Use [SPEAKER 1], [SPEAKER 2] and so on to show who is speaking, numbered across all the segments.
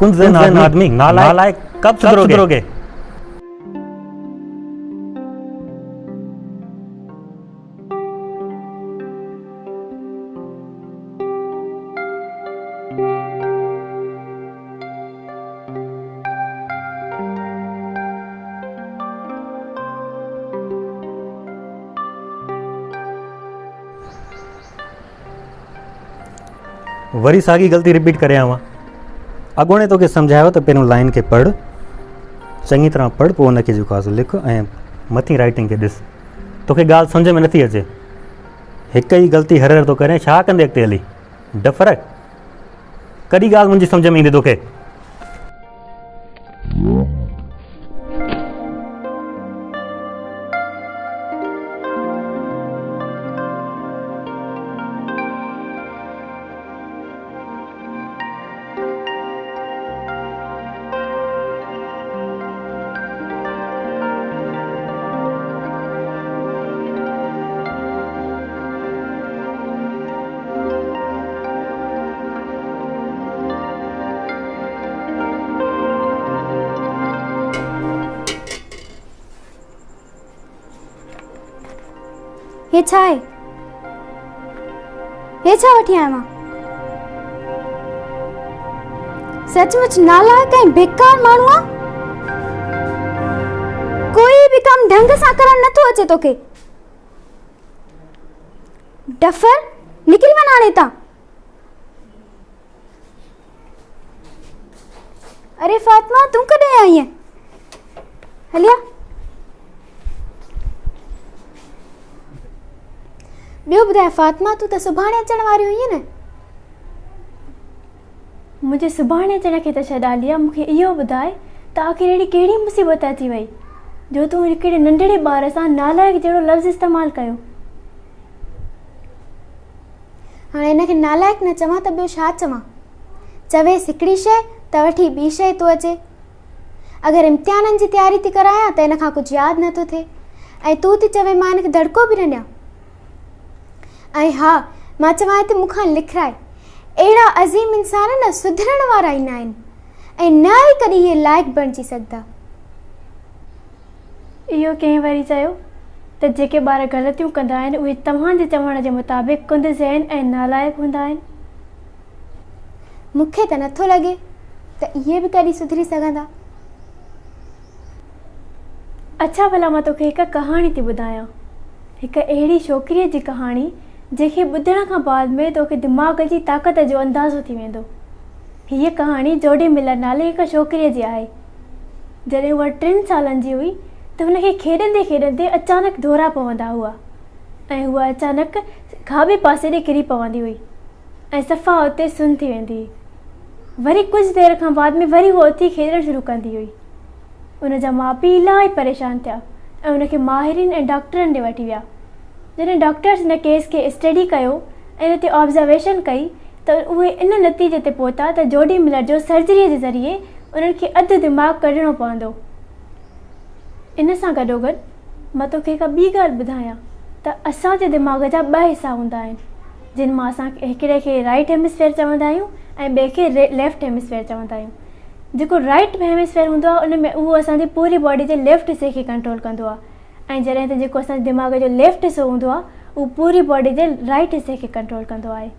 [SPEAKER 1] कुंजन आदमी नालायक कब सुधरोगे? वरी सागी गलती रिपीट करे आवा। अगोणे तो के समझायो तो पहिरों लाइन के पढ़, चङी तरह पढ़, पोइ उनखे जेको आहे लिख ऐं मथी राइटिंग खे ॾिस। तोखे ॻाल्हि सम्झ में नथी अचे, हिक ई ग़लती हर तो करे, छा कंदे अॻिते हली? डफर कॾहिं ॻाल्हि मुंहिंजी सम्झ में ईंदी तोखे?
[SPEAKER 2] हे छा आहे? हे छा वठी आया मां? सचमुच नालायक ऐं बेकार माण्हू आहे। कोई भी कम ढंग सां करण नथो अचे तोखे। डफर निकिरी वञ हाणे हितां। अरे फातिमा, तूं कॾहिं आई आहे? हलिया ॿियो ॿुधाए फातिमा, तूं त सुभाणे अचण वारी हुई न?
[SPEAKER 3] मुझे सुभाणे अचण खे त छॾ आलिया, मूंखे इहो ॿुधाए त आख़िर अहिड़ी कहिड़ी मुसीबत अची वई जो तूं हिकिड़े नंढड़े ॿार सां नालायक जहिड़ो लफ़्ज़ इस्तेमालु कयो?
[SPEAKER 2] हाणे हिनखे नालायक न चवां त ॿियो छा चवां? चवेसि हिकिड़ी शइ त वठी ॿी शइ थो अचे। अगरि इम्तिहाननि जी तयारी थी करायां त हिन खां कुझु यादि नथो थिए, ऐं तूं थी चवे मां हिनखे दड़को बि न ॾियां। ऐं हा, मां चवां थी मूंखां लिखाए। अहिड़ा अज़ीम इंसान न सुधरण वारा ई न आहिनि, ऐं न ई कॾहिं इहे लाइक़ बणिजी सघंदा।
[SPEAKER 3] इहो कंहिं वरी चयो त जेके ॿार ग़लतियूं कंदा आहिनि उहे तव्हांजे चवण जे मुताबिक़ कुंद ज़हन ऐं नालाइक हूंदा आहिनि?
[SPEAKER 2] मूंखे त नथो लॻे त इहे बि कॾहिं सुधरी सघंदा।
[SPEAKER 3] अच्छा भला मां तोखे हिकु कहाणी थी ॿुधायां, हिकु अहिड़ी छोकिरीअ जी कहाणी जंहिंखे ॿुधण खां बाद में तोखे दिमाग़ जी ताक़त जो अंदाज़ो थी वेंदो। हीअ कहाणी जोडी मिलर नाले हिकु छोकिरीअ जी आहे। जॾहिं उहा 3 सालनि जी हुई त हुनखे खेॾंदे खेॾंदे अचानक दौरा पवंदा हुआ ऐं उहा अचानक खाॿे पासे ॾे किरी पवंदी हुई ऐं सफ़ा उते सुन थी वेंदी हुई। वरी कुझु देरि खां बाद में वरी उहा उथी खेॾणु शुरू कंदी हुई। उनजा माउ पीउ इलाही परेशान थिया ऐं उनखे माहिरनि ऐं डॉक्टरनि ॾे वठी विया। जॾहिं डॉक्टर्स हिन केस खे स्टडी कयो ऐं हिन ते ऑब्ज़र्वेशन कई त उहे इन नतीजे ते पहुता त जोडी मिलर जो सर्जरीअ जे ज़रिए उन्हनि खे अधु दिमाग़ कढणो पवंदो। इन सां गॾोगॾु मां तोखे हिकु ॿी ॻाल्हि ॿुधायां त असांजे दिमाग़ जा 2 हिसा हूंदा आहिनि, जिन मां असां हिकिड़े खे राइट हेमिस्फेयर चवंदा आहियूं ऐं ॿिए खे लेफ्ट हेमिस्फेयर चवंदा आहियूं। जेको राइट हेमिस्फेयर हूंदो आहे उन में उहो असांजी पूरी बॉडी जे लेफ्ट हिसे खे कंट्रोल कंदो आहे, ऐं जॾहिं त जेको असांजे दिमाग़ जो लेफ्ट हिसो हूंदो आहे उहो पूरी बॉडी जे राइट हिसे खे कंट्रोल कंदो आहे।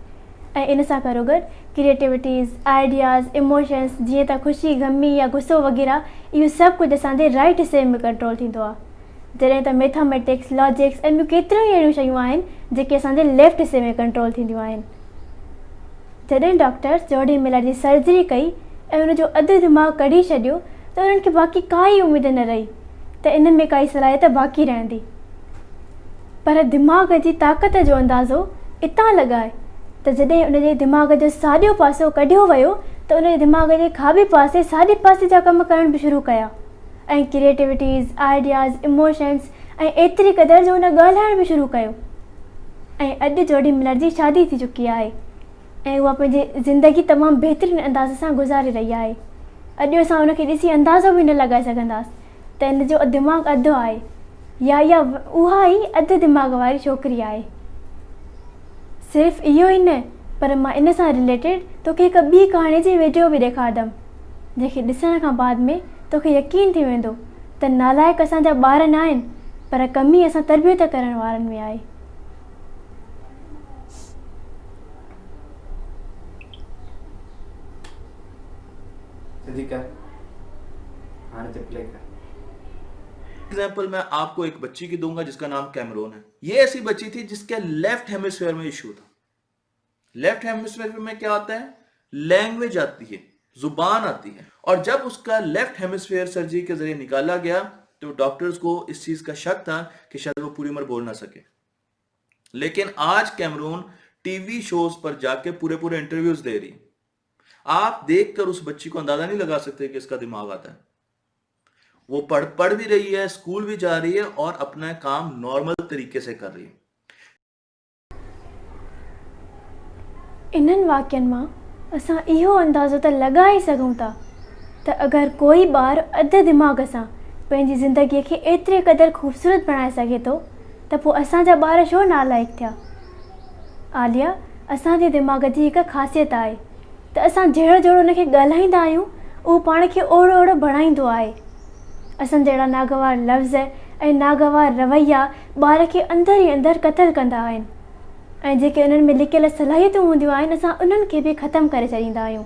[SPEAKER 3] ऐं इन सां गॾोगॾु क्रिएटिविटीज़, आइडियाज़, इमोशन्स जीअं त ख़ुशी, गमी या गुस्सो वग़ैरह, इहो सभु कुझु असांजे राइट हिसे में कंट्रोल थींदो आहे। जॾहिं त मैथमेटिक्स, लॉजिक्स ऐं ॿियूं केतिरियूं ई अहिड़ियूं शयूं आहिनि जेके असांजे लेफ्ट हिसे में कंट्रोल थींदियूं आहिनि। जॾहिं डॉक्टर्स जोडी मिलर जी सर्जरी कई ऐं उनजो अधु दिमाग़ कढी छॾियो त उन्हनि खे बाक़ी काई उमेद न रही त इन में काई सलाहियत बाक़ी रहंदी। पर दिमाग़ जी ताक़त जो अंदाज़ो इतां लॻाए त जॾहिं उनजे दिमाग़ जो साॼो पासो कढियो वियो त उनजे दिमाग़ जे खाॿे पासे साॼे पासे जा कम करण बि शुरू कया ऐं क्रिएटिविटीज़, आइडियाज़, इमोशन्स ऐं एतिरी क़दुरु जो उन ॻाल्हाइण बि शुरू कयो। ऐं अॼु जोडी मिलर जी शादी थी चुकी आहे ऐं उहा पंहिंजी ज़िंदगी तमामु बहितरीनु अंदाज़ सां गुज़ारे रही आहे। अॼु असां उनखे ॾिसी अंदाज़ो बि न लॻाए सघंदासीं त इन जो दिमाग़ अधु आहे या उहा ई अधु दिमाग़ वारी छोकिरी आहे। सिर्फ़ु इहो ई न, पर मां इन सां रिलेटेड तोखे हिकु ॿी कहाणी जी वीडियो बि ॾेखारंदमि जंहिंखे ॾिसण खां बाद में तोखे यकीन थी वेंदो त नालाइक असांजा ॿार न आहिनि, पर कमी असां तरबियत करण वारनि में आहे।
[SPEAKER 4] एग्जाम्पल मैं आपको एक बच्ची की दूंगा जिसका नाम कैमरून है। ये ऐसी बच्ची थी जिसके लेफ्ट हेमिस्फीयर में इशू था। लेफ्ट हेमिस्फीयर में क्या आता है? लैंग्वेज आती है, जुबान आती है। और जब उसका लेफ्ट हेमिस्फीयर सर्जरी के जरिए निकाला गया तो डॉक्टर्स को इस चीज का शक था कि शायद वो पूरी उम्र बोल ना सके। लेकिन आज कैमरून टीवी शोज पर जाके पूरे इंटरव्यूज दे रही। आप देखकर उस बच्ची को अंदाजा नहीं लगा सकते कि इसका दिमाग आता है। वो पढ़ भी रही है, स्कूल भी जा रही है और अपना काम नॉर्मल तरीके से कर रही है।
[SPEAKER 3] इन्हनि वाक्यनि मां असां इहो अंदाज़ो त लॻाए सघूं था त अगरि कोई ॿार अधु दिमाग़ सां पंहिंजी ज़िंदगीअ खे एतिरे क़दुरु ख़ूबसूरत बणाए सघे थो त पोइ असांजा ॿार छो नालाइक थिया। आलिया, असांजे दिमाग़ जी हिकु ख़ासियत आहे त असां जहिड़ो हुनखे ॻाल्हाईंदा आहियूं उहो पाण खे ओड़ो बणाईंदो आहे। असां जहिड़ा नागवार लफ़्ज़ ऐं नागवार रवैया ॿार खे अंदरि ई अंदरि क़तलु कंदा आहिनि ऐं जेके उन्हनि में लिकियल सलाहियतूं हूंदियूं आहिनि असां उन्हनि खे बि ख़तमु करे छॾींदा आहियूं।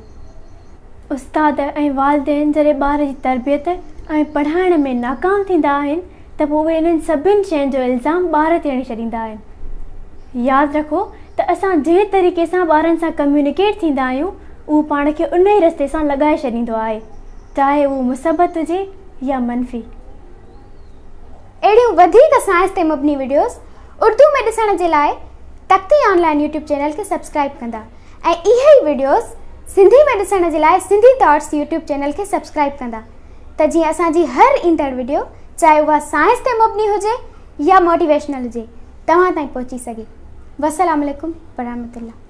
[SPEAKER 3] उस्ताद ऐं वालिदेन जॾहिं ॿार जी तरबियत ऐं पढ़ाइण में नाकाम थींदा आहिनि त पोइ उहे इन्हनि सभिनि शयुनि जो इल्ज़ाम ॿार ते हणी छॾींदा आहिनि। यादि रखो त असां जंहिं तरीक़े सां ॿारनि सां कम्यूनिकेट थींदा आहियूं उहो पाण खे उन ई रस्ते सां लॻाए छॾींदो आहे, चाहे उहो मुसबत हुजे या मनफ़ी।
[SPEAKER 2] अहिड़ियूं वधीक साइंस ते मबनी वीडियोस उर्दू में ॾिसण जे लाइ तख़्ती ऑनलाइन यूट्यूब चैनल खे सब्सक्राइब कंदा ऐं इहे ई वीडियोस सिंधी में ॾिसण जे लाइ सिंधी थॉट्स यूट्यूब चैनल खे सब्सक्राइब कंदा त जीअं असांजी हर ईंदड़ वीडियो चाहे उहा साइंस ते मबनी हुजे या मोटिवेशनल हुजे तव्हां ताईं पहुची सघे। वस्सलाम अलैकुम वरहमतुल्लाह।